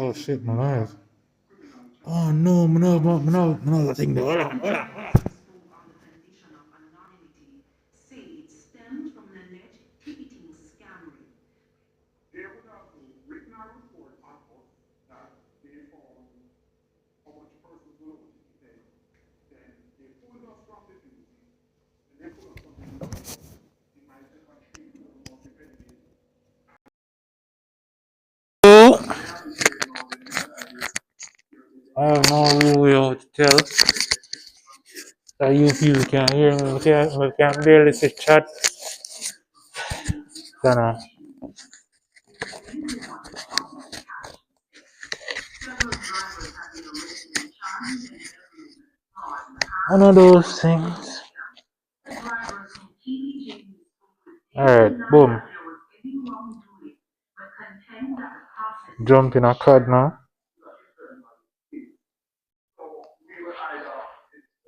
Oh shit, my life. Oh no, no, thing there. Hold on. I have no real way to tell that you people can hear me. We can barely see chat. Then, one of those things. Alright, boom. Jump in a card now.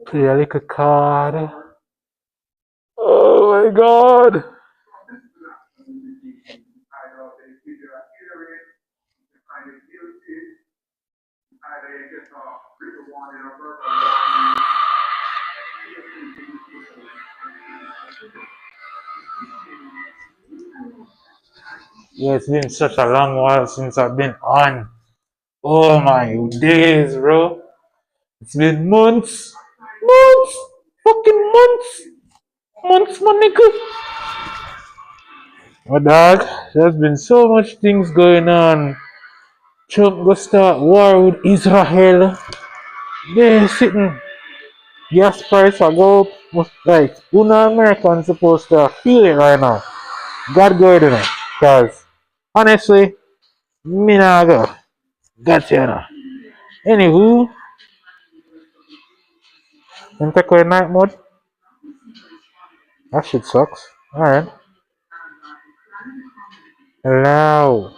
Play a little card. Oh my god! Yeah, it's been such a long while since I've been on. Oh my days, bro. It's been months. Months! Fucking months! Months, my nigga! My dog, there's been so much things going on. Trump go start war with Israel. They sitting gas price I go up. Like, who know Americans supposed to feel it right now? God go in it. Cause honestly, me nah go. Got you know. Anywho, in take away night mode. That shit sucks. Alright. Hello.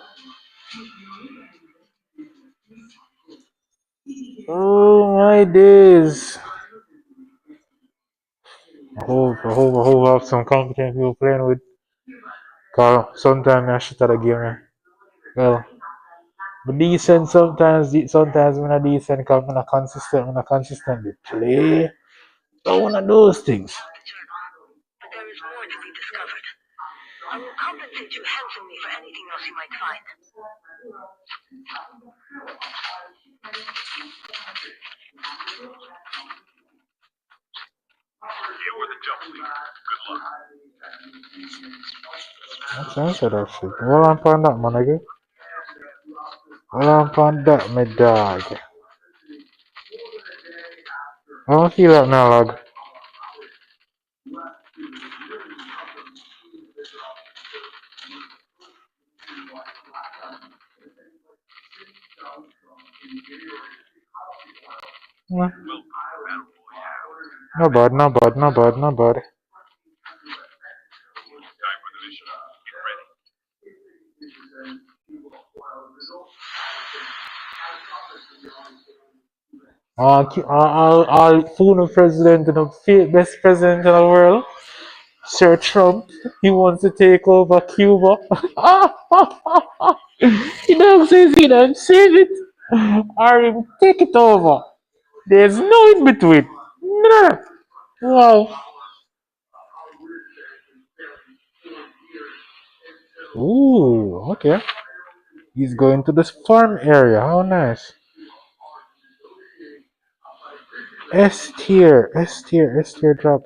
Oh my days. I hope I have some competent people playing with. Cause sometimes I shit at a game. Well, but decent sometimes when I decent cause when I consistently play. But one of those things. There is more to be discovered. I will compensate you handsomely for anything else you might find. You were the jump leader. Good luck. That's answer that shit. Hold on for that, my nigga. Hold on for that, my dog. I don't feel that now, log. Well, battle royale. No bad, no bad, no bad, no bad. Time for the mission. Get ready. Our former president and the best president in the world, Sir Trump, he wants to take over Cuba. He don't say he don't save it or him take it over. There's no in between. Nah. Wow. Ooh, okay. He's going to this farm area. How nice. S tier drop.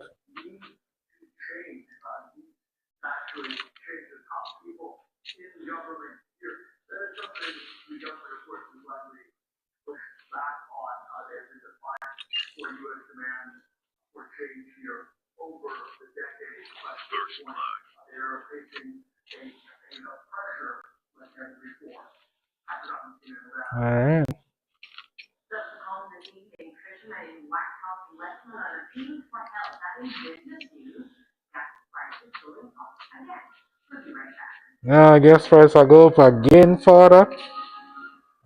First blood. Alright. Now I guess first I go up again further.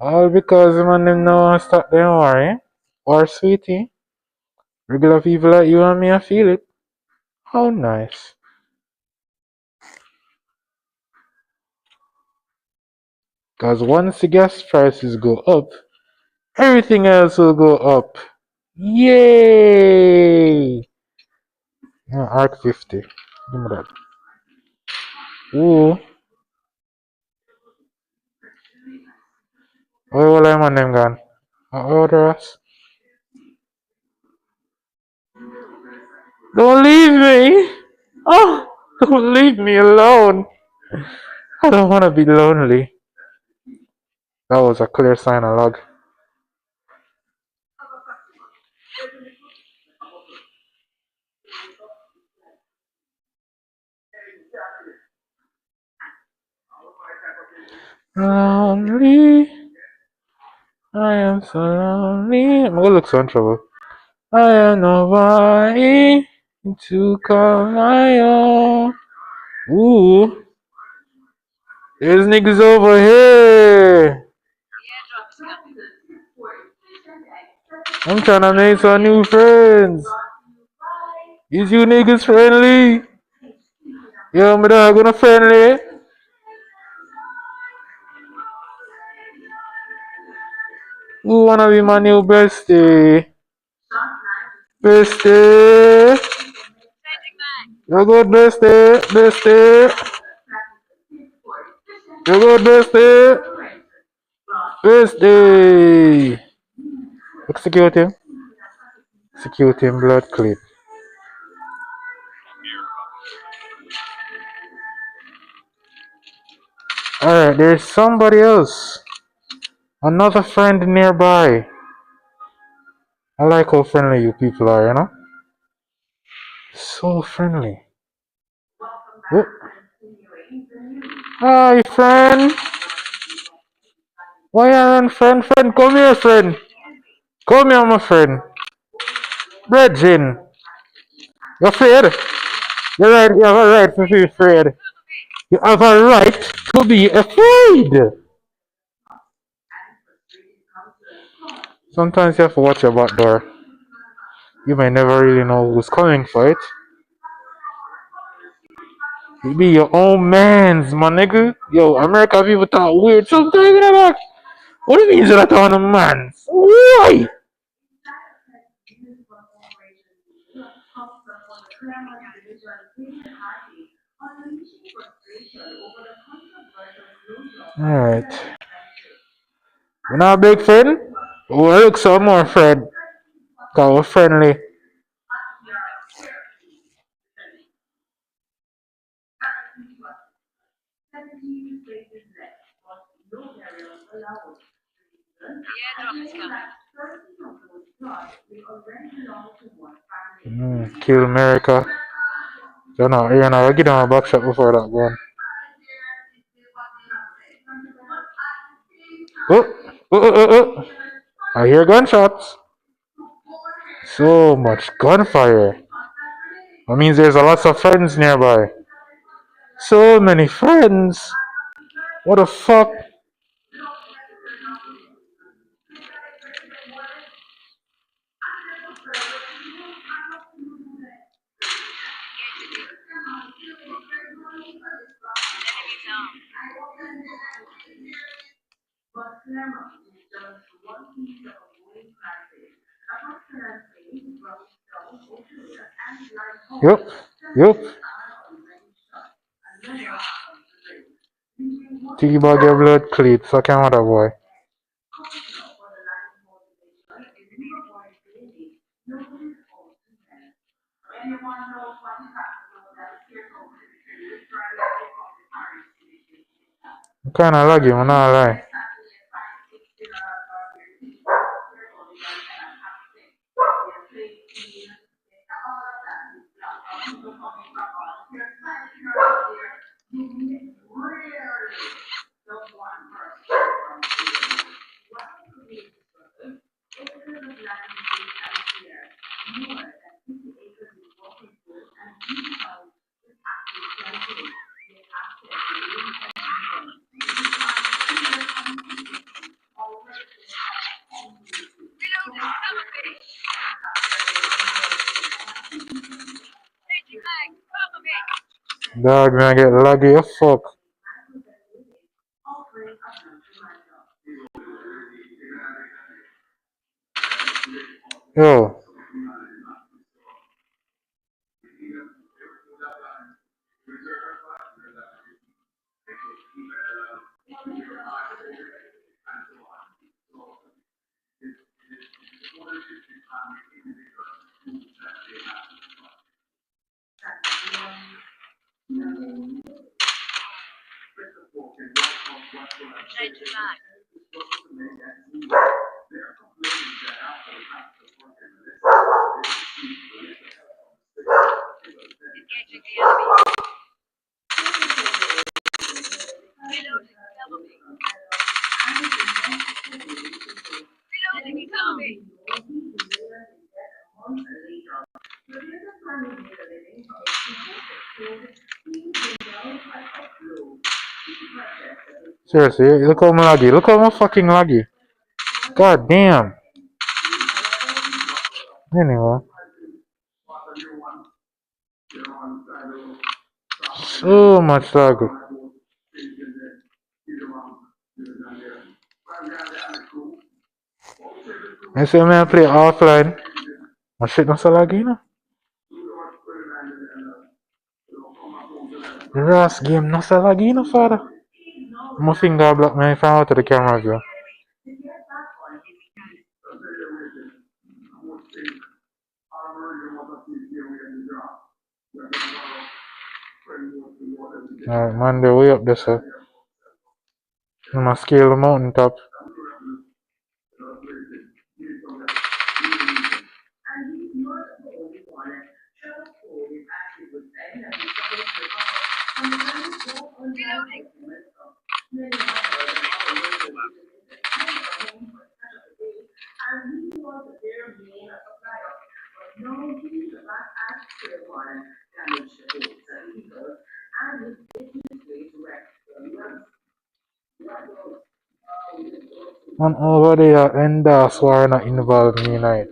All because man them know stop them worry. Or sweetie. Regular people like you and me I feel it. How nice. Because once the gas prices go up, everything else will go up. Yay! Arc 50. Give me that. Ooh. Where will I on them gone? Order us. Don't leave me! Oh! Don't leave me alone! I don't want to be lonely. That was a clear sign of log. Lonely. I am so lonely. I'm gonna look so in trouble. I am nobody to call my own. Ooh, there's niggas over here. I'm trying to make some new friends. Is you niggas friendly? Yo, my dog gonna friendly. Who wanna be my new bestie? Bestie. You good bestie? Bestie. You good bestie? Bestie. Execute him. Execute him blood clip. Alright, there's somebody else. Another friend nearby. I like how friendly you people are, you know? So friendly. Oh. Hi, friend. Why are you friend? Friend, come here, friend. Come here, my friend. Brethren. You're afraid? You're right. You have a right to be afraid. You have a right to be afraid. Sometimes you have to watch your back door. You may never really know who's coming for it. You be your own mans, my nigga. Yo, American people talk weird sometimes, you know that? What do you mean you're not on a mans? Why? Alright. We're not a big friend? We'll look some more friend. Cause we're friendly. Kill America. You're not I get on a back shot before that one. Oh, oh. I hear gunshots. So much gunfire. That means there's a lot of friends nearby. So many friends. What the fuck? Yup. Yup. Think about your blood cleat. Fuck your mother boy. I'm kinda laggy, I'm not lie. Dog, man, I get laggy as fuck. Yo, Change your mind. Engaging the enemy. Reloading. Cover me. Reloading. Cover me. seriously, look how I'm laggy. Look how I'm fucking laggy. God damn. Anyway, so much lag. I say I play offline. My shit not so laggy, no? The last game not so laggy, no, father. My finger block me from out of the camera, girl. Alright, man, they're way up there, sir. I'm gonna scale the mountain top. Reloading. And over there, and that's why not involved in Unite.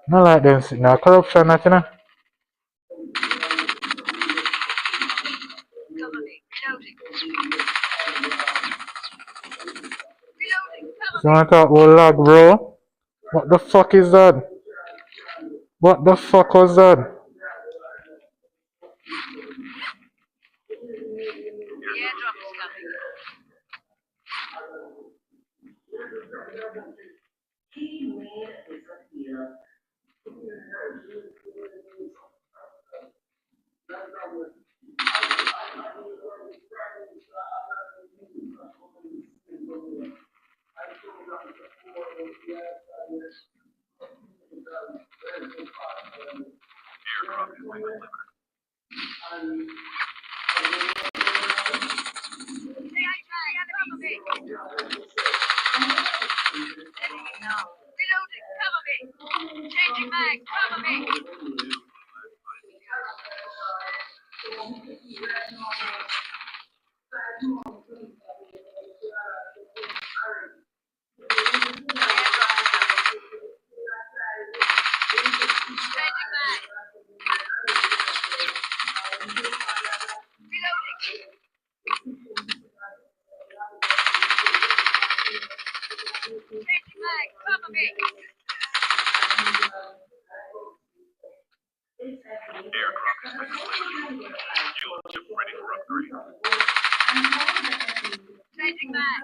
Not like them sitting there, corruption, nothing. Cover me. Reloading. Reloading. Cover So me. I thought, well, lag, bro. What the fuck is that? What the fuck was that? The airdrop is coming. Airdrop has been delivered. Cover me. Reloading. Cover me. Changing mag. Cover me. Changing mag. Reloading. Changing mag. Cover me. Aircraft has been delivered. Shield ship ready for upgrade. Changing mag.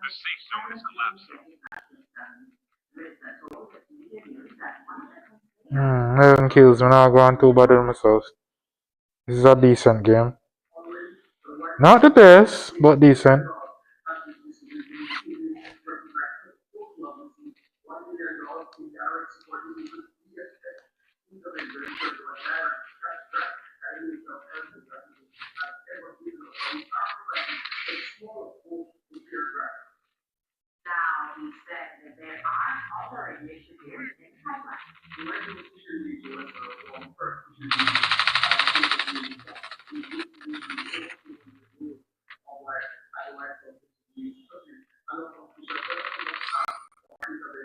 The safe zone is collapsing. 11 kills when I go on 2 battle myself. This is a decent game. Not the best, but decent.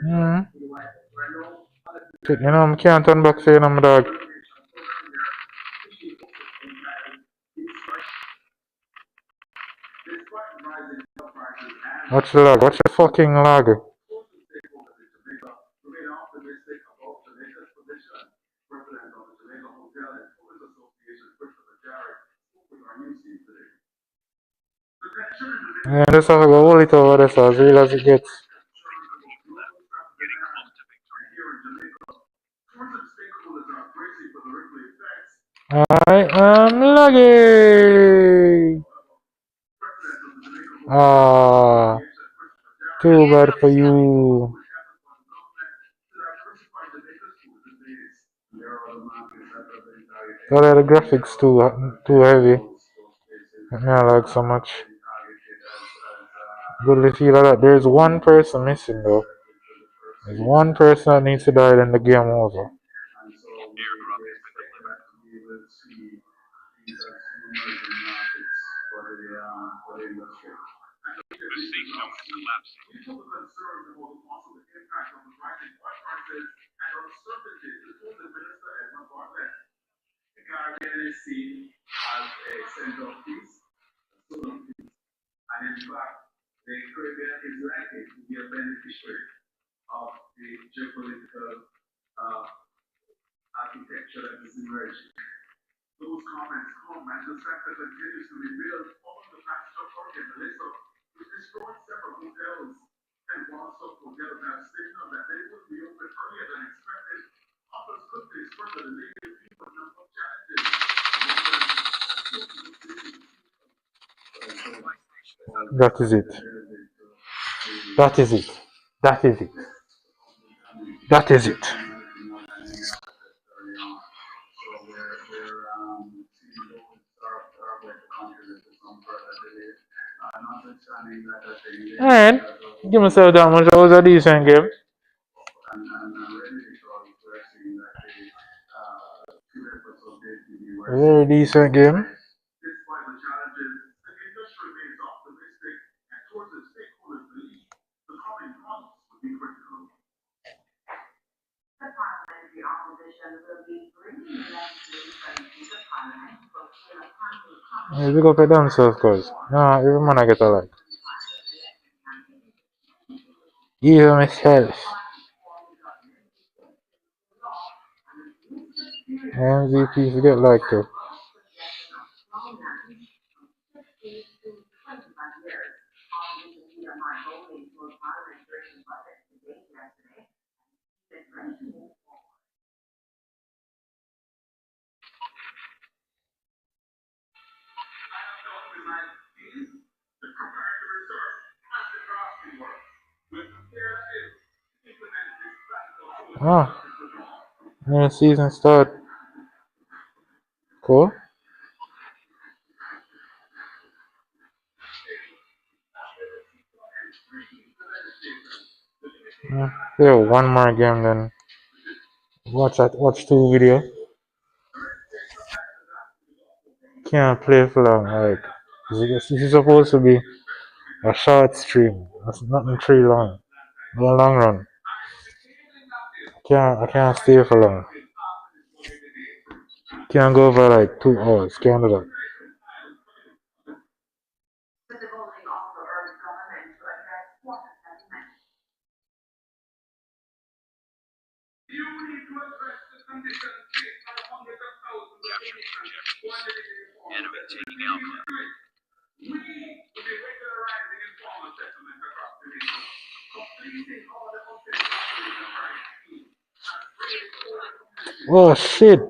Hmm. Shit, you know, I can't turn back for you, my dog. Watch the lag. Watch the fucking lag. Yeah, just have to go hold it over there so as real as it gets. Getting close to victory. I am lagging. Ah, too bad for you. Sorry, the graphics too heavy. Me I like so much. Good to feel that there's one person missing though. There's one person that needs to die, then the game over. Airdrop has been delivered. The safe zone is collapsing. That is it. That is it. That is it. That is it. Alright. Give myself that much. That was a decent game. A very decent game. Yeah, big up at themselves, cause nah, every man I get a like. Even myself. MVP get like too. Ah, new season start. Cool. Yeah, one more game then. Watch two video. Can't play for long. Like this is supposed to be a short stream. That's nothing too long. No long run. I can't stay for long. Can't go over like 2 hours. Can't do that. Capturing objectives. Enemy taking Alpha. Oh shit!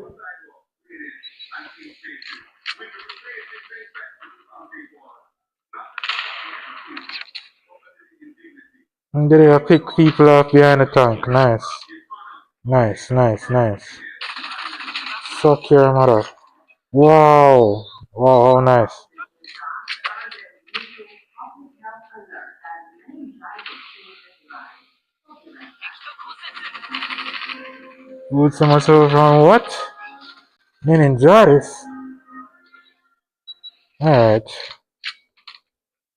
I'm gonna pick people up behind the tank. Nice. Nice, nice, nice. Suck your mother. Wow. Wow, nice. Would someone from what? Meningitis? Alright.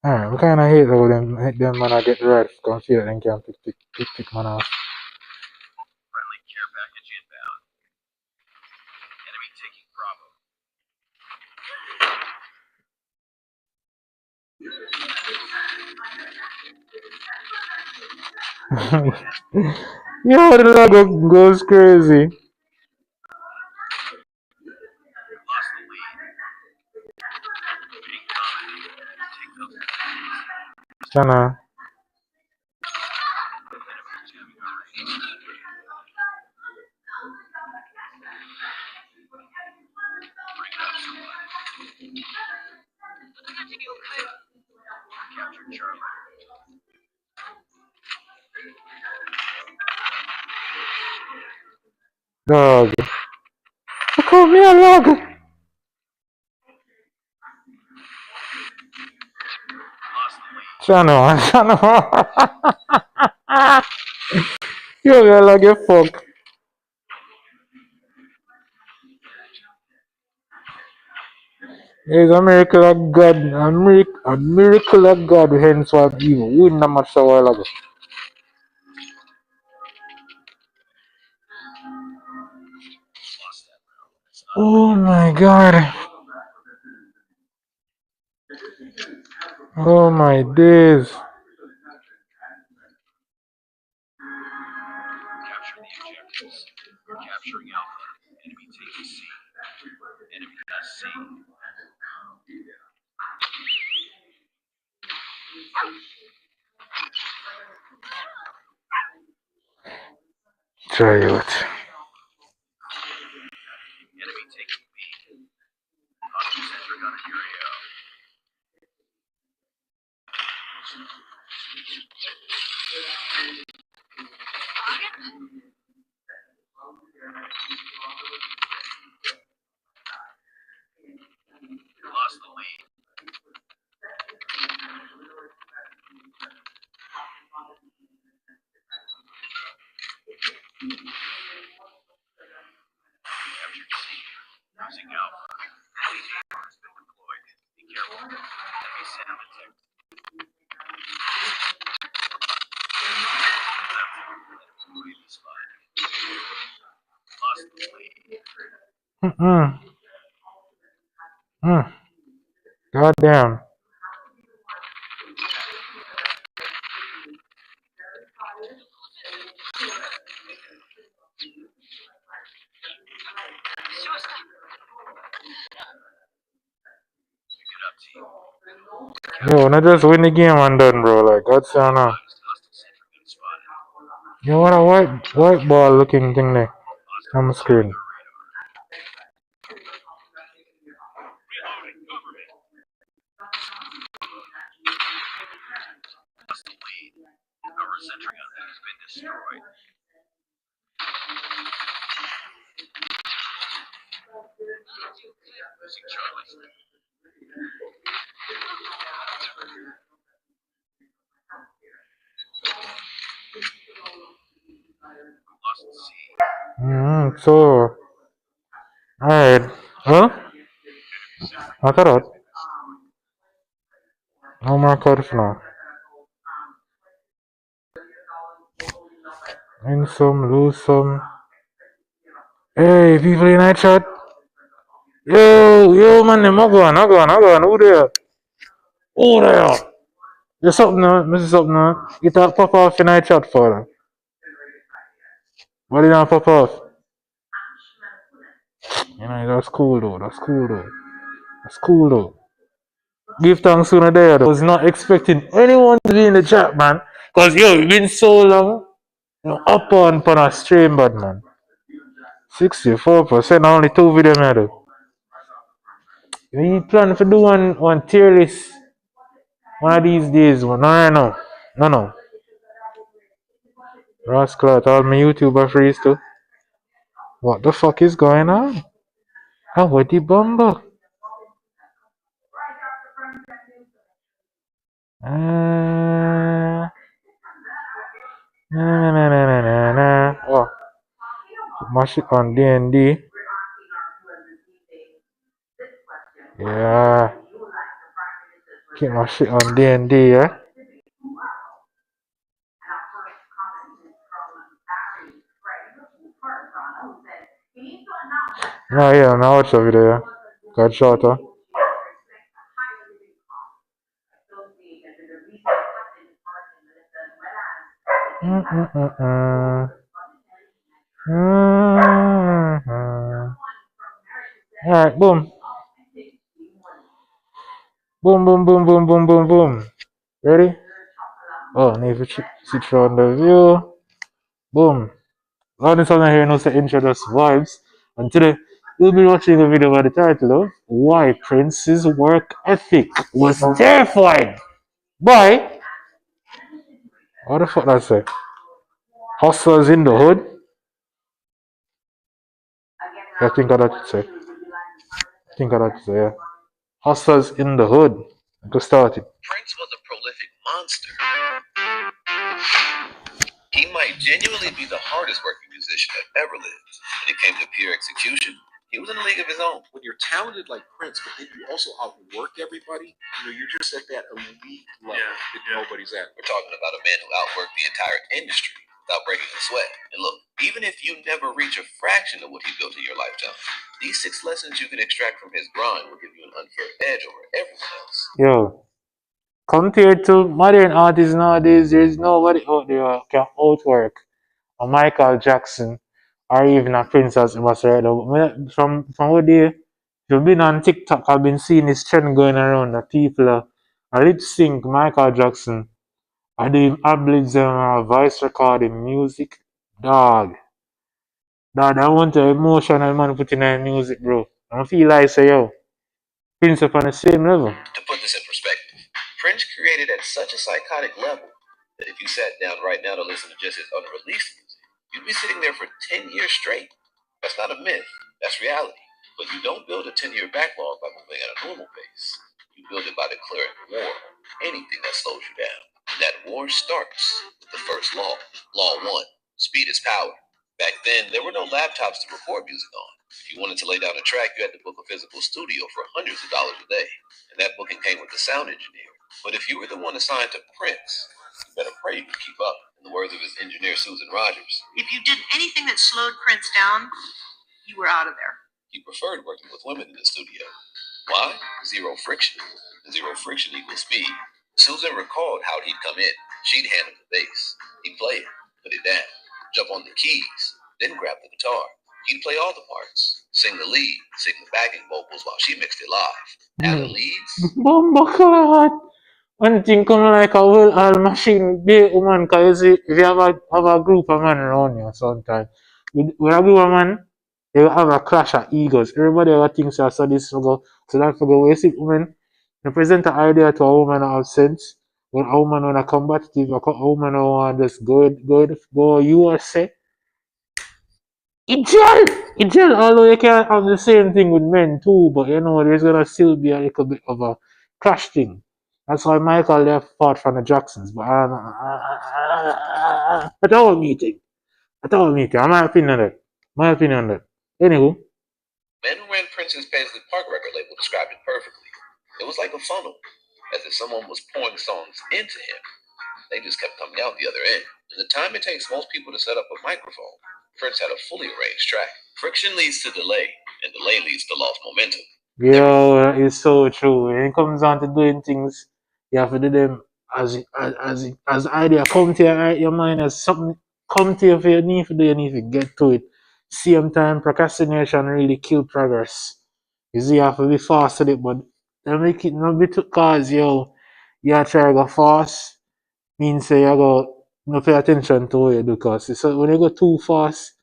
Alright, we kinda hate how them man I get the right to come feel that them can pick man off. Friendly care package inbound. Enemy taking Bravo. Yo, the logo goes crazy. Lost the lead. Being common. Take those positions. Chana. Enemy jamming our range. Bring it up, squad. Capture Charlie. Dog. Call me a log. Lost the lead. Chana. Yo, you're like a fuck. It's a miracle of God. A miracle of God, hence what evil. We win that match a while ago. Lost that round. It's not Oh my god. Oh my days. capture the objectives. We're capturing Alpha. Enemy taking C. Enemy has C. Try it. Enemy taking B. Concentric on your AO. Lost the lead. Captured C. Losing Alpha. Has been deployed. Be careful. Enemy SAM detected. UAV spotted. Lost the lead. God damn. Pick it up, team. Yo, not just win the game and done, bro. Like, what's going on? Hostile sentry gun spotted. Yo, what a white ball looking thing there on the screen. Reloading. Cover me. Lost the lead. Our sentry gun has been destroyed. Losing Charlie. Lost C. So, alright. Huh? I thought no more cards now. Win some, lose some. Hey, people in that chat. Yo, man, them, I go on. Who there? Who there? There's something, Mrs. Something, you talk pop off in that chat for them. What did I pop off? You know, that's cool though. Give thanks to the day. I was not expecting anyone to be in the chat, man. Cause yo, it's been so long. You know, up on a stream, but man. 64%, only 2 videos I do. We plan to do one tier list one of these days, man. No. Rascal, all my YouTuber freeze too. What the fuck is going on? How what the bomber? Oh, mash it on D&D. Yeah. Keep my shit on D&D, yeah? No, yeah, I watch the video, yeah. Got shot, huh? Mm-mm-mm-mm. Mm-hmm. Alright, boom. Boom, boom, boom, boom, boom, boom, boom. Ready? Oh, need to switch on the view. Boom. All this one here knows to introduce vibes. And today, we'll be watching a video by the title of Why Prince's Work Ethic Was Terrified by, what the fuck that say? Hustlers in the Hood? I think I that say. I think I that say, yeah. Hustlers in the Hood. Go start it. Prince was a prolific monster. He might genuinely be the hardest working musician that ever lived. When it came to pure execution, he was in a league of his own. When you're talented like Prince, but then you also outwork everybody, you're just at that elite level that nobody's at. We're talking about a man who outworked the entire industry without breaking a sweat. And look, even if you never reach a fraction of what he built in your lifetime, these 6 lessons you can extract from his grind will give you an unfair edge over everyone else. Yo, compared to modern artists nowadays, there's nobody out there who can outwork a Michael Jackson or even a Prince as it was right now. From what day you've been on TikTok, I've been seeing this trend going around that people are lip sync Michael Jackson. Are doing ad-libs and voice recording music. Dog. Dog, I want the emotional man put in that music, bro. I don't feel like say yo, Prince up on the same level. To put this in perspective, Prince created at such a psychotic level that if you sat down right now to listen to just his unreleased music, you'd be sitting there for 10 years straight. That's not a myth, that's reality. But you don't build a 10-year backlog by moving at a normal pace. You build it by declaring war on anything that slows you down. And that war starts with the first law. Law 1, speed is power. Back then, there were no laptops to record music on. If you wanted to lay down a track, you had to book a physical studio for hundreds of dollars a day. And that booking came with a sound engineer. But if you were the one assigned to Prince, you better pray you could keep up. In the words of his engineer, Susan Rogers, If you did anything that slowed Prince down, you were out of there. he preferred working with women in the studio. Why? Zero friction. Zero friction equals speed. Susan recalled how he'd come in. She'd hand him the bass. He'd play it, put it down, jump on the keys, then grab the guitar. He'd play all the parts, sing the lead, sing the backing vocals while she mixed it live. Add the leads. Bomba one thing come like a well machine be woman cause you see if you have a group of men around you sometimes. With a group of man, they will have a clash of egos. Everybody will think so this go so that for go see women you present an idea to a woman of sense. When a woman wanna combative, a woman wanna just go you are say it gel, although you can have the same thing with men too, but there's gonna still be a little bit of a clash thing. That's why Michael left fought from the Jacksons, but at our meeting. At our meeting. My opinion on that. My opinion on that. Anywho. Men who ran Prince's Paisley Park record label described it perfectly. It was like a funnel, as if someone was pouring songs into him. They just kept coming out the other end. In the time it takes most people to set up a microphone, Prince had a fully arranged track. Friction leads to delay, and delay leads to lost momentum. Yo, it's so true. When it comes down to doing things, you have to do them as idea come to your mind as something come to you if you need to do, you need to get to it. Same time, procrastination really kill progress. You see, you have to be fast at it, but don't make it not be too cause you try to go fast means say you go not pay attention to what you do because so when you go too fast,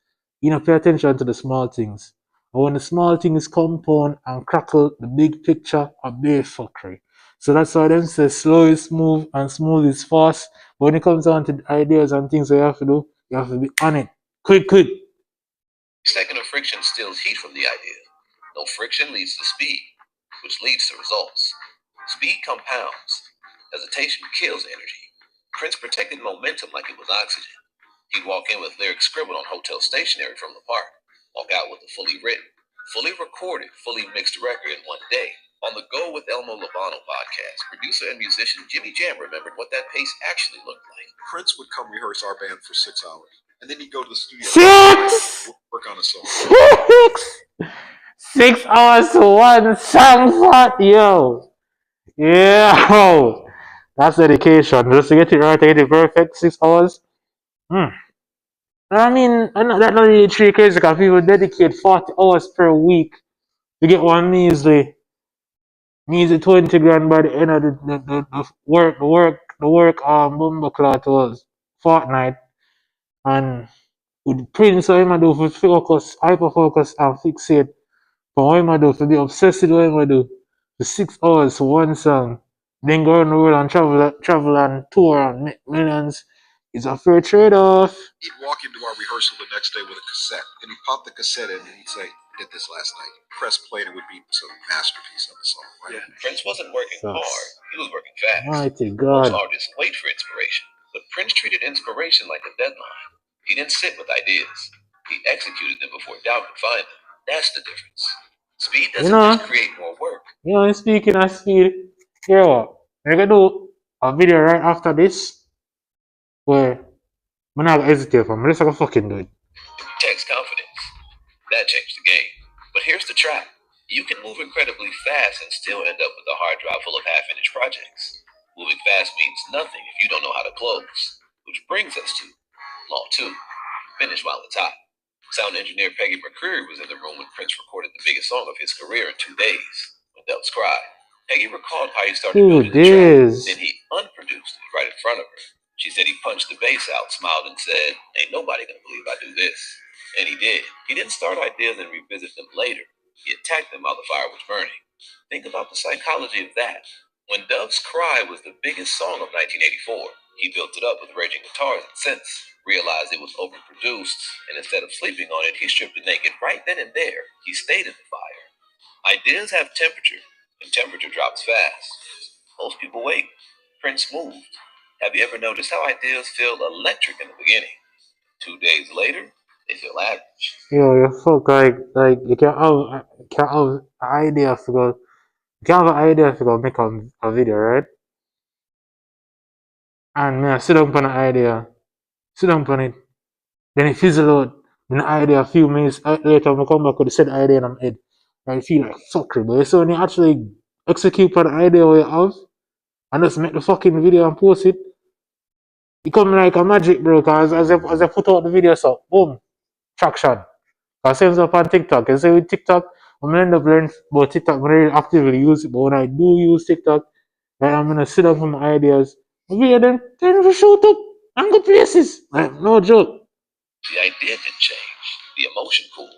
you don't pay attention to the small things. And when the small things compound and crackle, the big picture a bare fuckery. So that's why them say slow is smooth and smooth is fast. But when it comes down to ideas and things that you have to do, you have to be on it. Quick. Second of friction steals heat from the idea. No friction leads to speed, which leads to results. Speed compounds. Hesitation kills energy. Prince protected momentum like it was oxygen. He'd walk in with lyrics scribbled on hotel stationery from the park, walk out with a fully written, fully recorded, fully mixed record in one day. On the Go with Elmo Labano podcast, producer and musician Jimmy Jam remembered what that pace actually looked like. Prince would come rehearse our band for 6 hours, and then he'd go to the studio 6! work on a song. 6 hours to one song for yo. Yeah. That's dedication. Just to get it right, to get it perfect, 6 hours. I mean, that's not really three crazy because people dedicate 40 hours per week to get one measly 20 grand by the end of the work bumble cloth was fortnight. And with Prince, what him do for focus, hyper focus and fixate. But what him do for be obsessed with what him do for 6 hours for one song, then go around the world and travel and tour and make millions. It's a fair trade off. He'd walk into our rehearsal the next day with a cassette, and he'd pop the cassette in, and he'd say, "I did this last night." Press play, and it would be some masterpiece of the song. Right? Yeah. Prince wasn't working Sucks. hard; he was working fast. Mighty Most God. artists wait for inspiration, but Prince treated inspiration like a deadline. He didn't sit with ideas; he executed them before doubt could find them. That's the difference. Speed doesn't just create more work. You know, speaking of speed, hear what? We're gonna do a video right after this where I'm not gonna hesitate for me. Let's go fucking do it. Takes confidence. That changed the game. But here's the trap. You can move incredibly fast and still end up with a hard drive full of half-finished projects. Moving fast means nothing if you don't know how to close. Which brings us to Law 2. Finish while it's hot. Sound engineer Peggy McCreary was in the room when Prince recorded the biggest song of his career in 2 days, When Doves Cry. Peggy recalled how he started building the track, then he unproduced it right in front of her. She said he punched the bass out, smiled, and said, "Ain't nobody gonna believe I do this." And he did. He didn't start ideas and revisit them later. He attacked them while the fire was burning. Think about the psychology of that. When Doves Cry was the biggest song of 1984, he built it up with raging guitars and synths, realized it was overproduced, and instead of sleeping on it, he stripped it naked right then and there. He stayed in the fire. Ideas have temperature, and temperature drops fast. Most people wait. Prince moved. Have you ever noticed how ideas feel electric in the beginning? 2 days later, they feel average. Yo, you fuck like you can't have an idea to go. You can't have an idea to go make a video, right? And me I sit down on the idea, sit down on it, then it fizzle out. Then the idea a few minutes later, I come back with the same idea in my head. I feel like fuckery, but so when you actually execute on the idea what you have and just make the fucking video and post it, it come like a magic, bro. Cause as I put out the video, so boom, traction. Cause same stuff on TikTok. You see with TikTok, I'm gonna end up learning about TikTok. I'm really actively use it, but when I do use TikTok, like I'm gonna sit down for my ideas. Video then we shoot up and go places. Like no joke. The idea didn't change. The emotion cooled.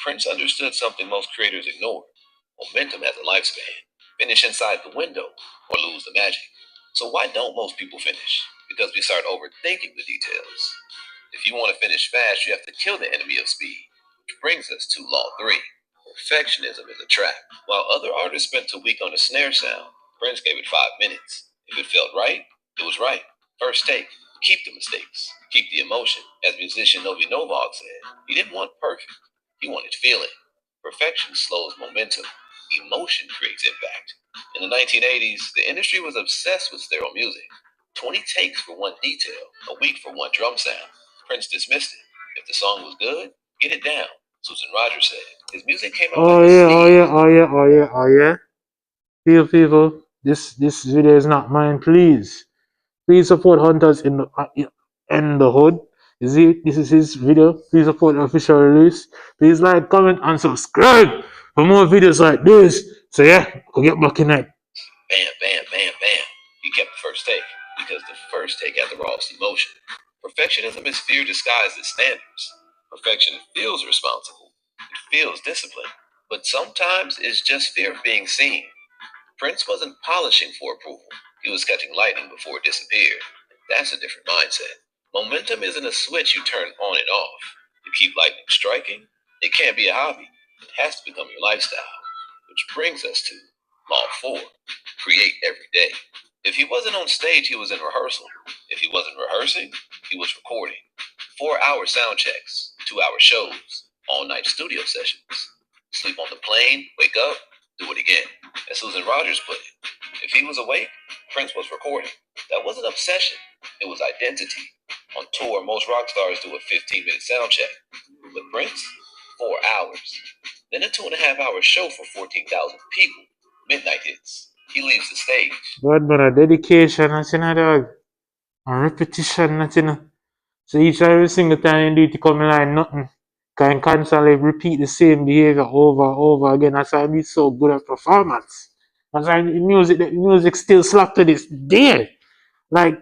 Prince understood something most creators ignore. Momentum has a lifespan. Finish inside the window or lose the magic. So why don't most people finish? Because we start overthinking the details. If you want to finish fast, you have to kill the enemy of speed. Which brings us to Law 3. Perfectionism is a trap. While other artists spent a week on a snare sound, Prince gave it 5 minutes. If it felt right, it was right. First take. Keep the mistakes. Keep the emotion. As musician Novi Novak said, he didn't want perfect. He wanted feeling. Perfection slows momentum. Emotion creates impact. In the 1980s, the industry was obsessed with stereo music. 20 takes for one detail, a week for one drum sound. Prince dismissed it. If the song was good, get it down. Susan Rogers said. His music came out Oh like yeah, a oh seed. yeah, oh yeah, oh yeah, oh yeah. People, this video is not mine, please. Please support Hunters in the hood. You see, this is his video. Please support the official release. Please like, comment, and subscribe for more videos like this. So yeah, we'll get back in it. Bam, bam, bam, bam. He kept the first take because the first take had the rawest emotion. Perfectionism is fear disguised as standards. Perfection feels responsible. It feels disciplined. But sometimes it's just fear of being seen. Prince wasn't polishing for approval. He was catching lightning before it disappeared. That's a different mindset. Momentum isn't a switch you turn on and off. To keep lightning striking, it can't be a hobby. It has to become your lifestyle. Which brings us to Law 4. Create every day. If he wasn't on stage, he was in rehearsal. If he wasn't rehearsing, he was recording. 4-hour sound checks, 2-hour shows, all-night studio sessions. Sleep on the plane, wake up, Do it again. As Susan Rogers put it, if he was awake, Prince was recording. That wasn't obsession, it was identity. On tour, most rock stars do a 15-minute sound check. But Prince, 4 hours. Then a 2.5-hour show for 14,000 people. Midnight hits. He leaves the stage. God, man, a dedication, that's in a dog. A repetition, that's in a. So each and every single time you do it, come in like nothing. Can constantly repeat the same behavior over and over again. That's why it's so good at performance. That's why the music still slap to this day. Like,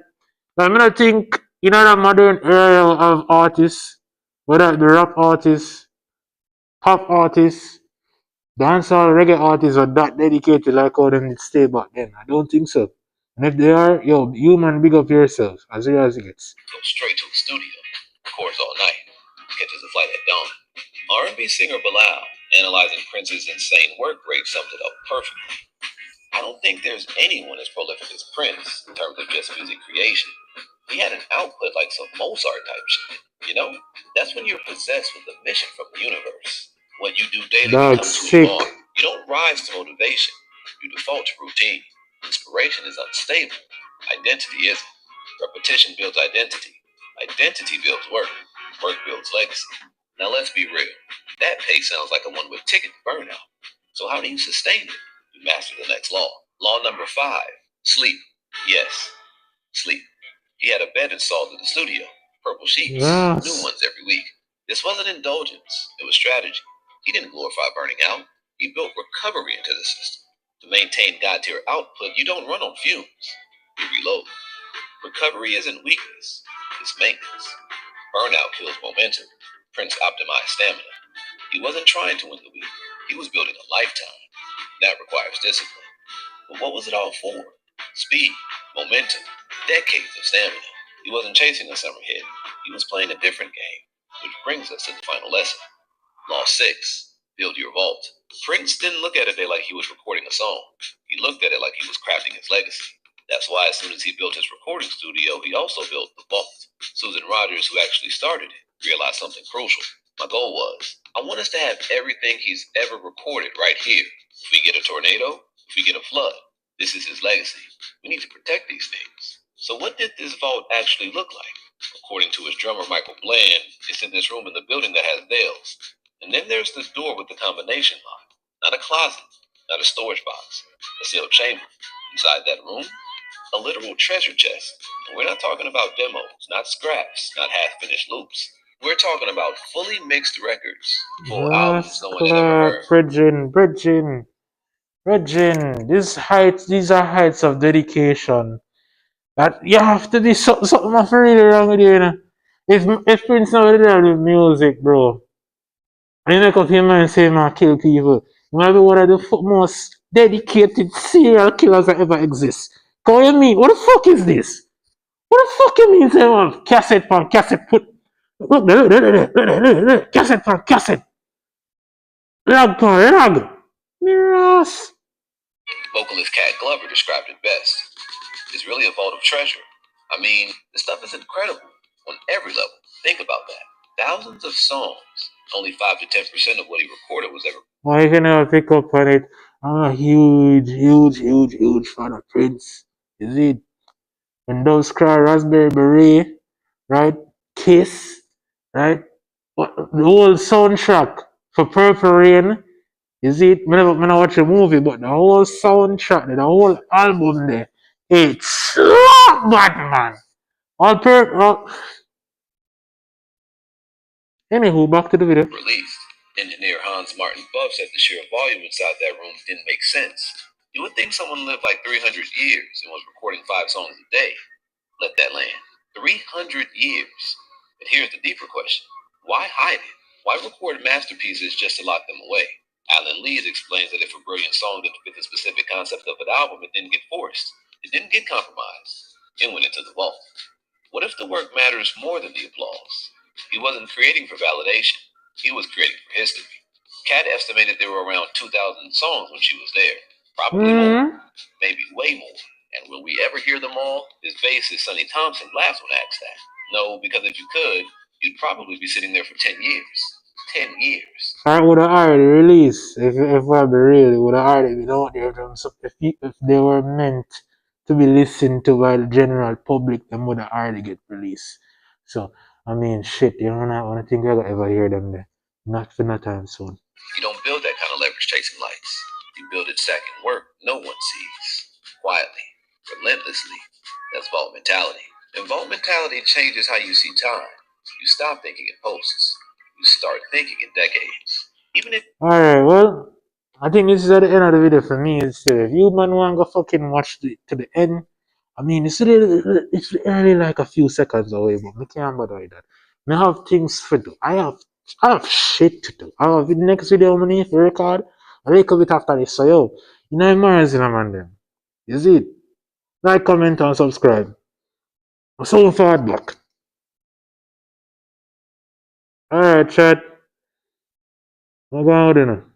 I mean, I think in the modern era of artists, whether the rap artists, pop artists, dancehall, reggae artists are that dedicated like how them did stay back then. I don't think so. And if they are, yo, human, big up yourself as real as it gets. Goes straight to the studio, records all night, catches a flight at dawn. R&B singer Bilal, analyzing Prince's insane work rate, summed it up perfectly. I don't think there's anyone as prolific as Prince in terms of just music creation. He had an output like some Mozart type shit. You know? That's when you're possessed with a mission from the universe. What you do daily That's becomes who sick. you are. You don't rise to motivation. You default to routine. Inspiration is unstable. Identity isn't. Repetition builds identity. Identity builds work. Work builds legacy. Now let's be real. That pace sounds like a one-way ticket to burnout. So how do you sustain it? You master the next law. Law number 5. Sleep. Yes, sleep. He had a bed installed in the studio. Purple sheets. Yes. New ones every week. This wasn't indulgence. It was strategy. He didn't glorify burning out. He built recovery into the system. To maintain God-tier output, you don't run on fumes. You reload. Recovery isn't weakness. It's maintenance. Burnout kills momentum. Prince optimized stamina. He wasn't trying to win the week. He was building a lifetime. That requires discipline. But what was it all for? Speed, momentum, decades of stamina. He wasn't chasing a summer hit. He was playing a different game. Which brings us to the final lesson. Law 6. Build your vault. Prince didn't look at it like he was recording a song. He looked at it like he was crafting his legacy. That's why as soon as he built his recording studio, he also built the vault. Susan Rogers, who actually started it, realized something crucial. My goal was, I want us to have everything he's ever recorded right here. If we get a tornado, if we get a flood, this is his legacy. We need to protect these things. So what did this vault actually look like? According to his drummer, Michael Bland, it's in this room in the building that has nails. And then there's this door with the combination lock. Not a closet, not a storage box, a sealed chamber. Inside that room, a literal treasure chest. And we're not talking about demos, not scraps, not half-finished loops. We're talking about fully mixed records, full albums Yes, no one had ever Clark, heard. Bridging. These are heights of dedication. That you have to be something of really wrong with you, you know. If Prince now did that with music, bro, and you make up your mind say man kill people, you might be one of the most dedicated serial killers that ever exist. Call you mean? What the fuck is this? What the fuck you mean say man cassette pan cassette put look, cassette pan cassette log pan log. Miras. Vocalist Cat Glover described it best. It's really a vault of treasure. I mean, the stuff is incredible on every level. Think about that. Thousands of songs. Only 5 to 10% of what he recorded was ever. Why you can never pick up on it? I'm a huge fan of Prince. Is it? When those cry Raspberry Beret, right? Kiss, right? The whole soundtrack for Purple Rain, is it? I never watch a movie, but the whole soundtrack, the whole album there, it's so bad, man. All purple. Anywho, back to the video. Released. Engineer Hans Martin Buff said the sheer volume inside that room didn't make sense. You would think someone lived like 300 years and was recording 5 songs a day. Let that land. 300 years. But here's the deeper question. Why hide it? Why record masterpieces just to lock them away? Alan Lees explains that if a brilliant song didn't fit the specific concept of an album, it didn't get forced. It didn't get compromised. It went into the vault. What if the work matters more than the applause? He wasn't creating for validation. He was creating for history. Kat estimated there were around 2,000 songs when she was there. Probably more. Maybe way more. And will we ever hear them all? His bassist, Sonny Thompson, laughs when asked that. No, because if you could, you'd probably be sitting there for 10 years. 10 years. I would have already released, if I be real, it would have already been out there. If they were meant to be listened to by the general public, them would have already get released. So, I mean, shit, you know, I want to think we're gonna ever hear them there. Not for no time soon. You don't build that kind of leverage chasing lights. You build it stacking work no one sees. Quietly, relentlessly. That's vault mentality. And vault mentality changes how you see time. You stop thinking in posts. You start thinking in decades. Even if Alright, well, I think this is at the end of the video for me. It's if you man want to go fucking watch to the end, I mean, it's only like a few seconds away, but me can't bother with that. Me have things to do. I have shit to do. I have the next video I need to record a little bit after this. So yo, you know Mars in a man them. Is it? Like, comment, and subscribe. So far block. Alright, chat. What going on?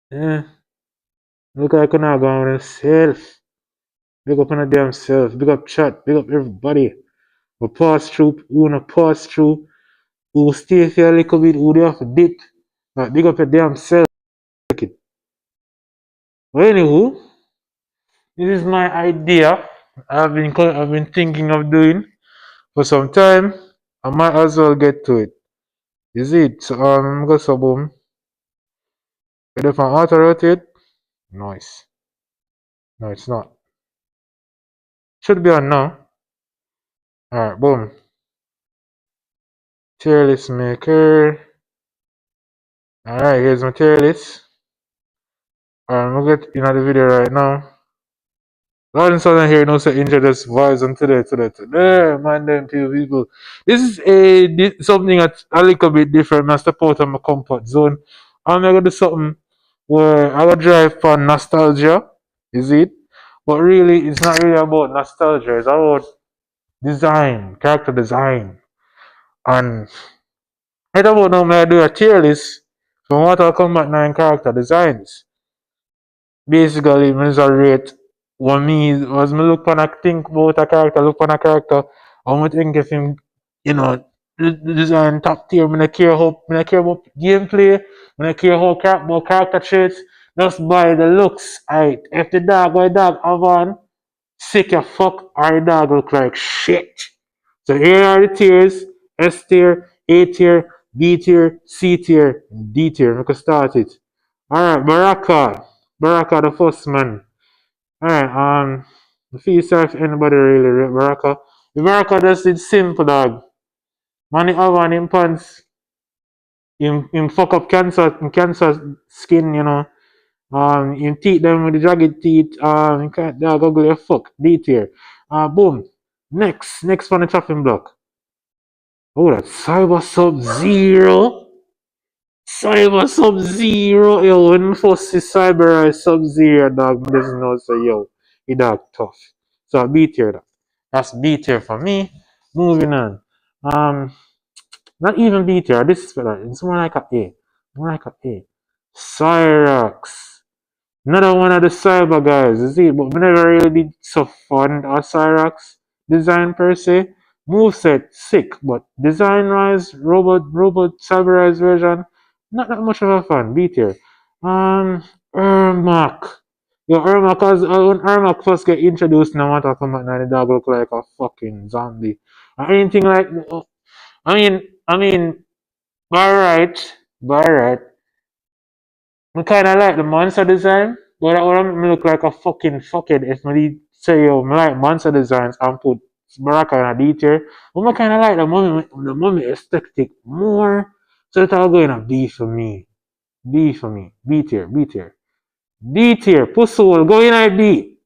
Yeah. Look like I'm not going on self. Big up on the damn self. Big up chat. Big up everybody. We pass through. Who wanna pass through? Who will stay here a little bit? Who they have to dip? Big up your damn self. Well, anywho, this is my idea. I've been thinking of doing for some time. I might as well get to it. Is it? So go so boom. Get up and auto rotate. Nice. No, it's not. Should be on now. Alright, boom. Tier list maker. Alright, here's my tier list. I'm gonna get in the video right now. Lord and Southern here knows to introduce vibes on today, man, them people. This is something that's a little bit different. I step out of my comfort zone. I'm gonna do something where I gonna drive for nostalgia, is it? But really, it's not really about nostalgia. It's about design, character design, and I don't know. May I do a tier list from Mortal Kombat 9 character designs. Basically me just rate what me was me look on a think about a character, look on a character, and me think if him, you know, design top tier, me not care about gameplay, me not care how about character traits, just by the looks. Right. If the dog have on sick your fuck or the dog look like shit. So here are the tiers: S tier, A tier, B tier, C tier, D tier. We can start it. Alright, Baraka. Baraka the first man. Alright, the feast if anybody really rate Baraka. The Baraka just did simple dog. Man he have on him pants. Him fuck up cancer skin, you know. Him teeth them with the jagged teeth. He can't dog ugly as fuck. D tier. Boom. Next one the chopping block. Oh, that Cyber Sub Zero. Cyber Sub Zero. Yo, when I first see Cyber Sub Zero, dog, I just know say, yo, he dog tough. So B tier that. That's B tier for me. Moving on. Um, not even B tier. This is for that. It's more like a A. More like a A. Cyrax. Another one of the cyber guys, you see, but we never really did so fond of Cyrax design per se. Moveset sick, but design wise, robot cyberized version, not that much of a fan. B tier. Ermac. Yo, Ermac, when Ermac first get introduced, no matter come out now, the dog look like a fucking zombie. Or anything like, I mean, by right. I kinda like the monster design, but that would me look like a fucking fuckhead if me say yo, me like monster designs and put Baraka in a detail. But I kinda like the mummy aesthetic more. So that'll go in a B for me. B for me. B tier, B tier. B tier, pussy hole, go in a B.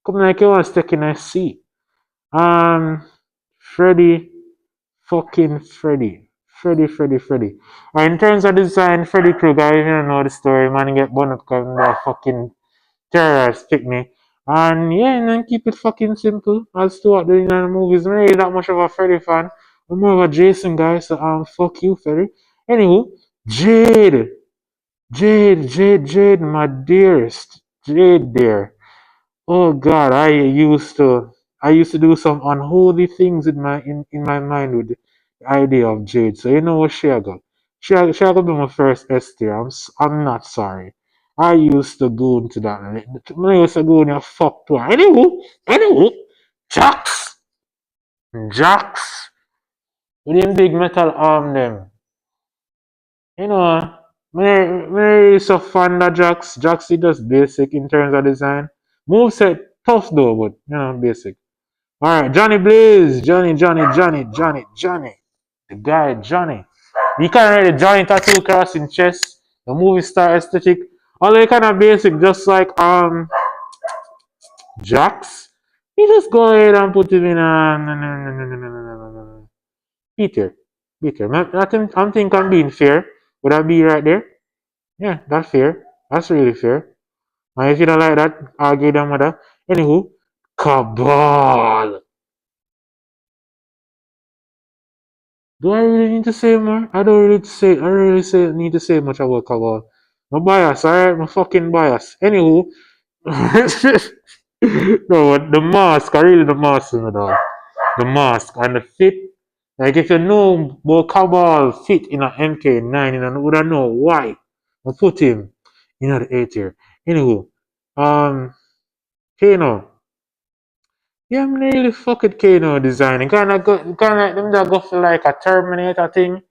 Come like you want to stick in a C. Freddy, fucking Freddy. Freddy. In terms of design, Freddy Krueger, I even know the story, man, get burned up because that fucking terrorists pick me. And yeah, and then keep it fucking simple. As to what doing in the movies, I'm not really that much of a Freddy fan. I'm more of a Jason guy, so fuck you, Freddy. Anywho, Jade. Jade, my dearest. Jade there. Oh god, I used to do some unholy things in my mind with idea of Jade. So you know what she got? She got be my first S tier. I'm not sorry. I used to go into that. I used to go in your fuck to her. Anywho, Jax, Jax, with them big metal arm them. You know, me used to fond of Jax. Jax is just basic in terms of design. Moveset tough though, but you know basic. All right, Johnny Blaze, Johnny. The guy Johnny. You can't really Johnny tattoo across in chest. The movie star aesthetic. Although kind of basic, just like Jax. You just go ahead and put him in a Peter. Peter. I'm thinking I'm being fair. Would that be right there? Yeah, that's fair. That's really fair. And if you don't like that, argue them with that. Anywho, Cabal. Do I really need to say more? I don't really say. I don't really need to say much about Cabal. My bias, alright, my fucking bias. Anywho, no, the mask. I really the mask, you know, the mask and the fit. Like if you know about Cabal fit in a MK9, you would know why I put him in the A tier. Anywho, Kano. Yeah, I'm really fucking Kano designing. Kinda like them that go for like a Terminator thing,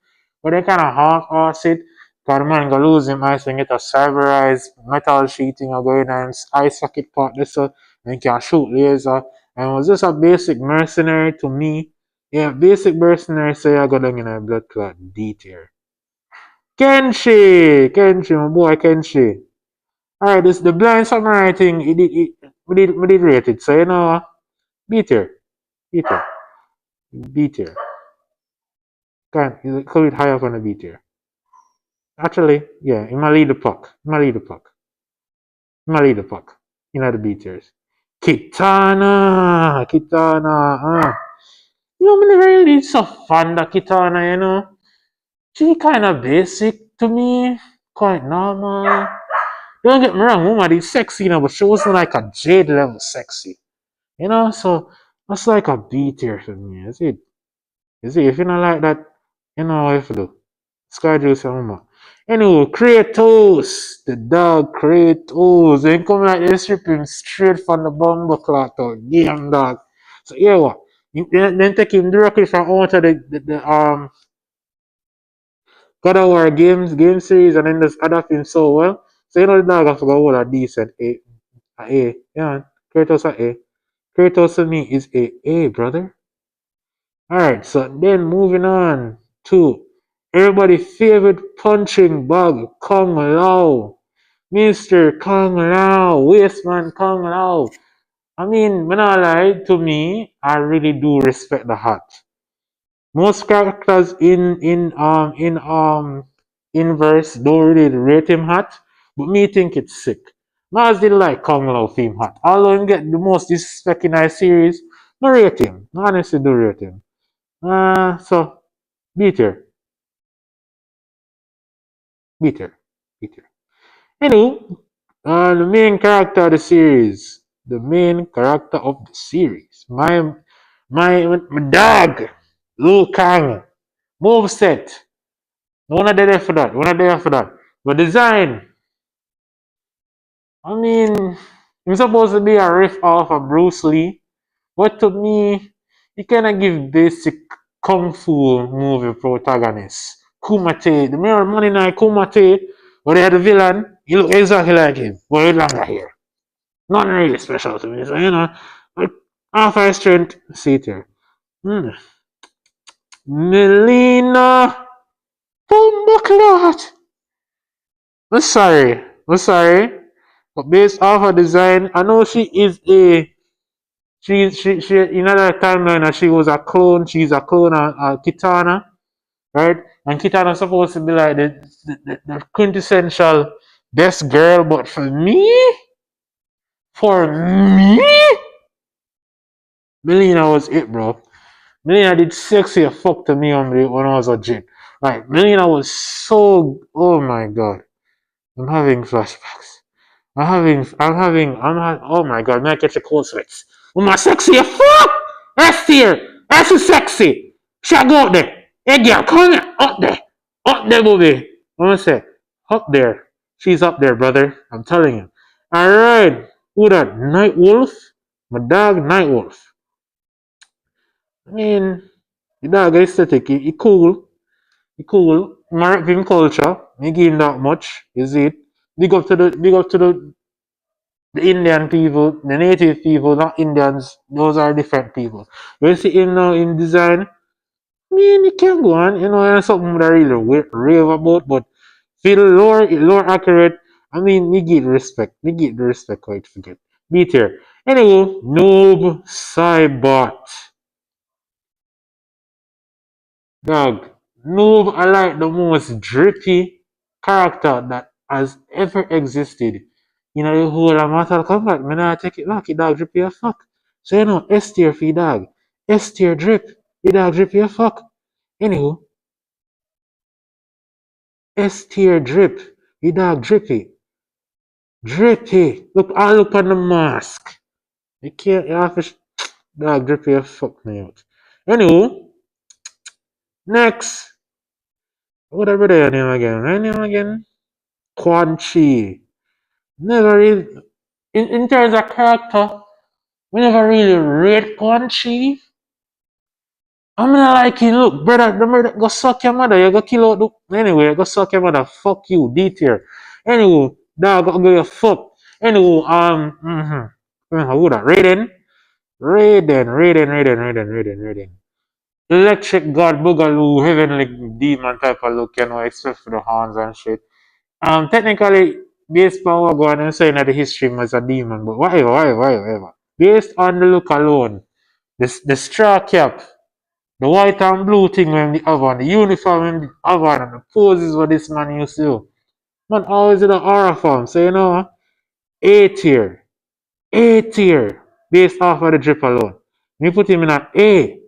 but they kinda half-ass it. Cause the man gonna lose him eyes when get a cyberized metal sheeting or going on eye socket part this and can shoot laser. And it was just a basic mercenary to me. Yeah, basic mercenary say I got down in a blood clot D tier. Kenshi, my boy Kenshi. Alright, this the blind samurai thing. We did rate it. So you know, B tier. B tier. B tier. Can't call it higher than a B tier. Actually, yeah, he might lead the pack. He might lead the pack. He might lead the pack. You know the B tiers. Kitana. You know, me never really so fond of Kitana, you know. She kind of basic to me. Quite normal. Don't get me wrong, woman is sexy, you know, but she wasn't like a Jade level sexy. You know, so that's like a B tier for me. Is it? Is it? If you don't like that, you know what you have to do. Sky Juice and Mama. Anyway, Kratos, the dog Kratos. They come like they strip him straight from the bumble clock to game dog. So yeah what? Then take him directly from out of the God of War game series and then just adapt him so well. So you know the dog have to go hold a decent A. Yeah, Kratos A. Kratos to me is A, brother. Alright, so then moving on to everybody's favorite punching bug, Kung Lao. Mr. Kung Lao, Wasteman Kung Lao. I mean, when I lie, to me, I really do respect the hat. Most characters in verse don't really rate him hot, but me think it's sick. Mars did like Kung Lao theme hot. Although him get the most disrespect in our series, I rate him. I honestly do rate him. So bitter, bitter, bitter. Anyway, the main character of the series, my dog, Liu Kang, moveset. No one there for that. One there for that. But design, I mean, it's supposed to be a riff off of Bruce Lee, but to me, it kind of give basic kung fu movie protagonist. Kumate, the mirror money night Kumate, where they had the villain, he look exactly like him, but with longer hair. Nothing really special to me, so you know, like half high strength, see it here. Melina Bombaclot. I'm sorry, but based off her design, I know she is a she in another timeline she was a clone. She's a clone of Kitana, right? And Kitana's supposed to be like the quintessential best girl, but for me, Melina was it, bro. Melina did sexy as fuck to me when I was a kid. Like Melina was so, oh my god, I'm having flashbacks. Oh my god, man, catch a cold sweats. Oh my sexy as fuck! That's here! That's so sexy! Shall go out there! Hey girl, come here, up there. Up there, movie. I'm gonna say, up there. She's up there, brother. I'm telling you. Alright. Who that? Night Wolf? My dog, Night Wolf. I mean, the dog aesthetic, he cool. He cool. American culture. Me give him that much. Is it? Big up to the Indian people, the native people, not Indians. Those are different people. You see him now in design. I mean, it can go on, and something that I really rave about, but feel lower accurate. I mean, me get respect. Me get the respect, quite forget. Beat here. Anyway, Noob Cybot. Dog, Noob I like the most drippy character that has ever existed. The whole of Mortal Kombat, me not take it back, the dog drippy as fuck. So S tier for the dog. S tier drip, the dog drippy as fuck. Anywho, S tier drip, the dog drippy. Drippy. Look on the mask. You have to, dog drippy as fuck me out. Anywho, next. Whatever their name again. Her name again? Quan Chi. Never really, in terms of character, we never really rate Quan Chi. I'm not like you, look, brother, the murder, go suck your mother, you go kill out the, anyway, go suck your mother, fuck you, D tier. Anyway, dog, go your fuck. Anyway, who that? Raiden. Electric God, Boogaloo, Heavenly Demon type of look, except for the horns and shit. Technically, based on what going and saying that the history was a demon, but whatever. Based on the look alone, the straw cap, the white and blue thing when the oven, the uniform when the oven, and the poses what this man used to do. Man always in the horror form, so A tier. A tier. Based off of the drip alone. Me put him in an A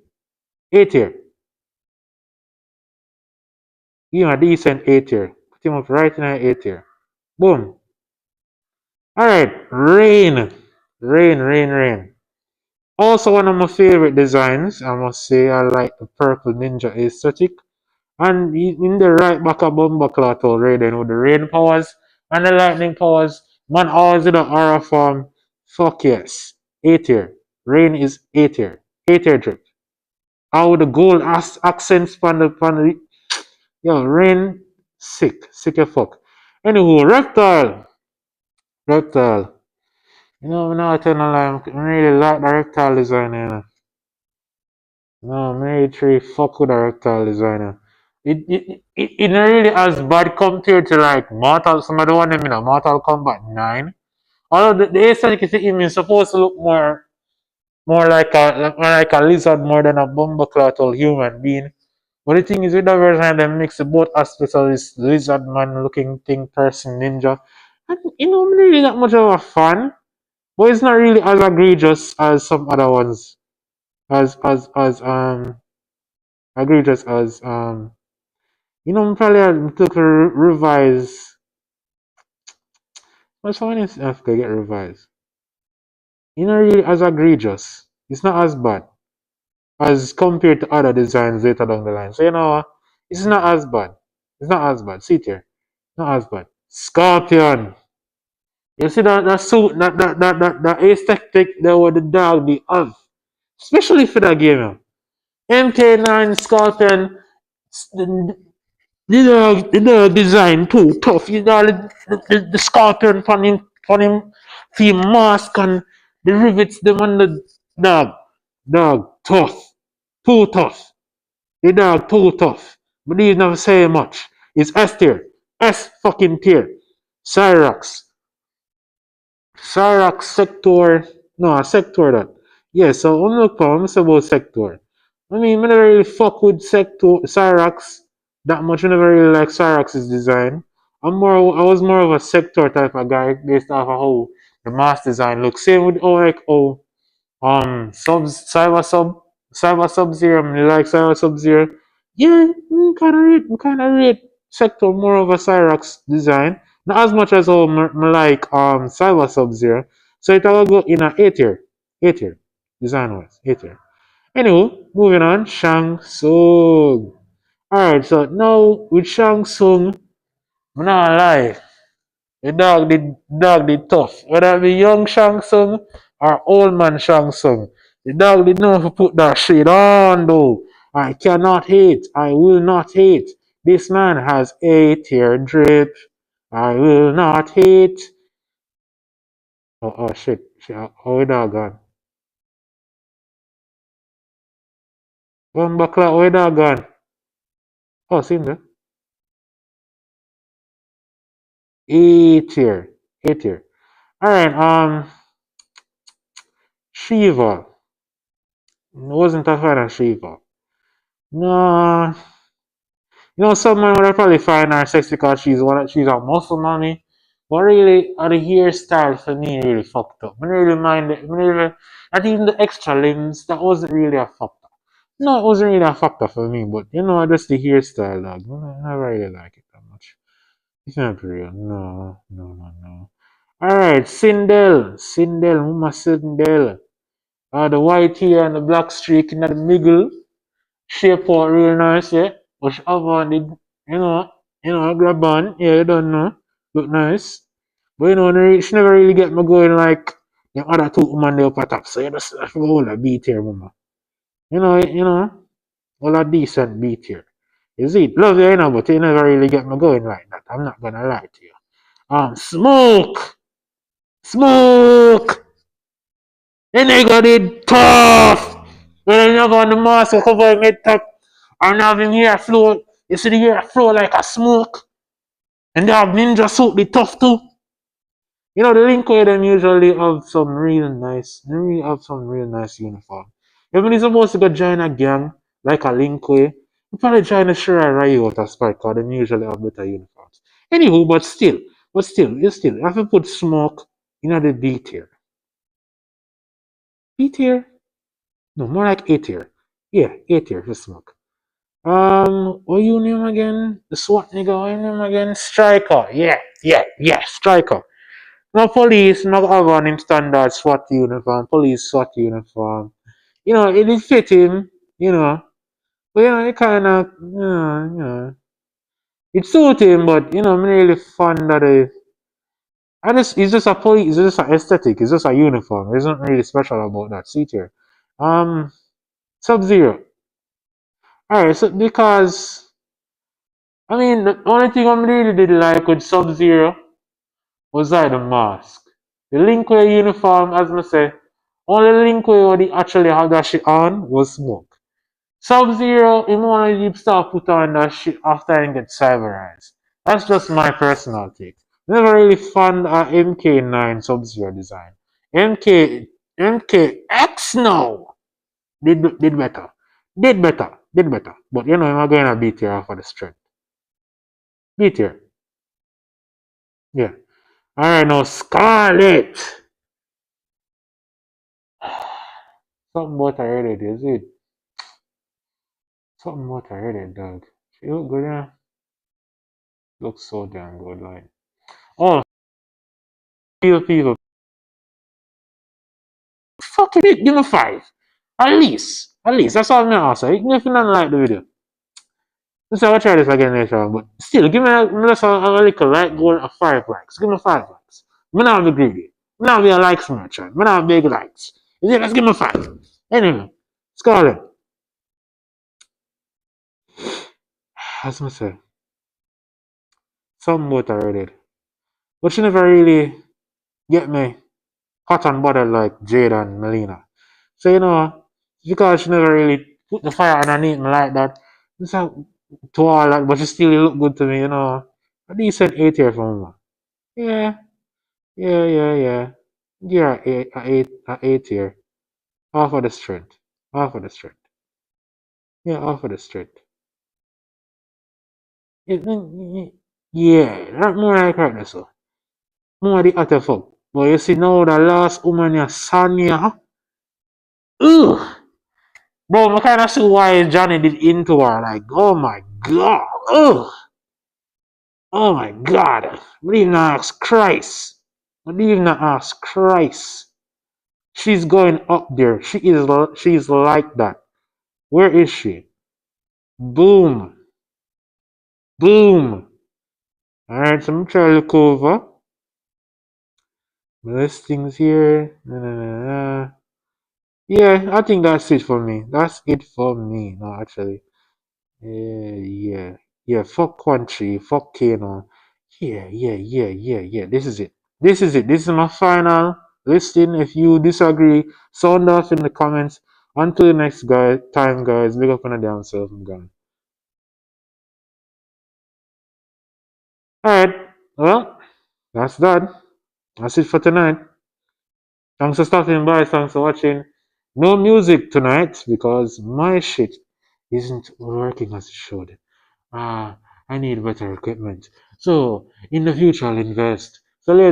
tier. Give him a decent A tier. Put him up right in an A tier. Boom. Alright, Rain. Also, one of my favorite designs, I must say, I like the purple ninja aesthetic. And in the right back of Bumbleclaw told Raiden with the rain powers and the lightning powers, man, always in the aura form. Fuck yes. A tier. Rain is A tier. A tier drip. How the gold accents pan the yo, Rain sick. Sick as fuck. Anywho, Reptile. I'm not telling a lie, I really like the reptile design. No, military fuck with the reptile designer. It not really as bad compared to like some of the one them in a Mortal Kombat 9. Although the aesthetic is even supposed to look more like a lizard more than a bumbleclotted human being. But the thing is with the version they mix both aspects of this lizard man looking thing person ninja. And I'm not really that much of a fan. But it's not really as egregious as some other ones. As egregious as probably I took a revise. What's someone else have to get revised? Really as egregious. It's not as bad as compared to other designs later down the line. So what? It's not as bad. It's not as bad. See it here. Not as bad. Scorpion. You see that suit, that aesthetic that what the dog they have. Especially for that game. MK9 Scorpion. The design too tough. The scorpion on him, the mask and the rivets them on the dog tough, too tough. The dog too tough. But these never say much. It's S tier, S fucking tier. Cyrax, Cyrax sector, no sector that. Yeah, so I'm look for I'm about sector. I mean, I never really fuck with sector Cyrax that much. I never really like Cyrax's design. I was more of a sector type of guy based off of how the mask design looks. Same with Cyber Sub Zero. I mean, like Cyber Sub Zero. Yeah, kind of rate sector more of a Cyrax design. Not as much as how me like Cyber Sub Zero. So it will go in a A tier. A tier. Design wise. A tier. Anyway, moving on. Shang Tsung. Alright, so now with Shang Tsung, I'm not lie. The dog did tough. Whether it be young Shang Tsung or old man Shang Tsung. The dog did know to put that shit on though. I cannot hate. I will not hate. This man has a tear drip. I will not hate. Oh shit. How the dog gone? One clock, where dog gone? Oh, see him there. A tier. A tier. Alright, Shiva. Wasn't a fan of Shiva. No, some man would probably find her sexy because she's a muscle mommy. But really, the hairstyle for me really fucked up. I really mind it. Not even the extra limbs, that wasn't really a factor. No, it wasn't really a factor for me, but just the hairstyle, dog. I never really like it that much. It's not real. No, no, no, no. Alright, Mama Sindel. The white hair and the black streak in the middle. Shape out real nice, yeah. But Avon did, grab on, yeah, you don't know. Look nice. But she never really get me going like the other two women there up at top. So you just have to go hold a beat here, mama. All a decent beat here. You see, love you, but you never really get me going like that. I'm not gonna lie to you. Smoke! Smoke! The nigga did tough! When I have on the mask, I cover him head top. And have him hair flow. You see the hair flow like a smoke. And they have ninja suit, the tough too. The Linkway them usually have some real nice uniform. Even if supposed to go join a gang like a Linkway, you probably join a Shira Riot or Spike because them usually have better uniforms. Anywho, you have to put smoke in the B tier. B tier? No, more like A tier. Yeah, A tier for smoke. What you name again? The SWAT nigga, what you name again? Striker. Yeah, Striker. No police, no have on him standard SWAT uniform, police SWAT uniform. It did fit him, you know. But it kinda it suit him, but I'm really fond of the it's just a police, it's just an aesthetic, it's just a uniform. There's nothing really special about that. See here. Um Sub Zero. Alright, so because the only thing I really did like with Sub Zero was like the mask. The Linkway uniform, as I say, only Linkway what he actually had that shit on was smoke. Sub-Zero, him wanna start put on that shit after he get cyberized. That's just my personal take. Never really fond of MK9 Sub-Zero design. MKX now did better. Did better. But I'm going to beat here off of the strength. Beat here. Yeah. Alright, now Scarlet. Something about her headed, is it? Something about her headed, dog. She look good, yeah? Looks so damn good, like. Oh, people. Fucking it, give me 5. At least. That's all I'm asking. Even if you don't like the video. Let's say I'll try this again later on. But still, give me a little like goal of 5 likes. Give me 5 likes. I'm not be greedy. I'm not be a likes merchant. I'm not big likes. Let's give me 5. Anyway, Scarlet. As I say, some motor already. But she never really get me hot and bothered like Jade and Melina. So because she never really put the fire underneath me like that, it's like to all that, but she still look good to me. A decent 8 here from her. Yeah, yeah. Yeah, a 8 here. Half of the strength. Half of the strength. Yeah, half of the strength. Yeah, not more like right now, so. More the other fuck. But you see now the last woman here, Sanya. Ugh! Bro, I kinda see why Johnny did into her. Like, oh my god. Ugh! Oh my god. I didn't even ask Christ. I didn't even ask Christ. She's going up there. She's like that. Where is she? Boom. Boom. Alright, so I'm gonna try to look over the listings here. Yeah, I think that's it for me. That's it for me. No, actually. Yeah. Yeah, fuck country, fuck Kano. Yeah. This is it. This is it. This is my final listing. If you disagree, sound off in the comments. Until the next time, guys. Big up on the damn self. I'm gone. Alright. Well, that's that. That's it for tonight. Thanks for stopping by. Thanks for watching. No music tonight because my shit isn't working as it should. I need better equipment. So, in the future, I'll invest. So, later.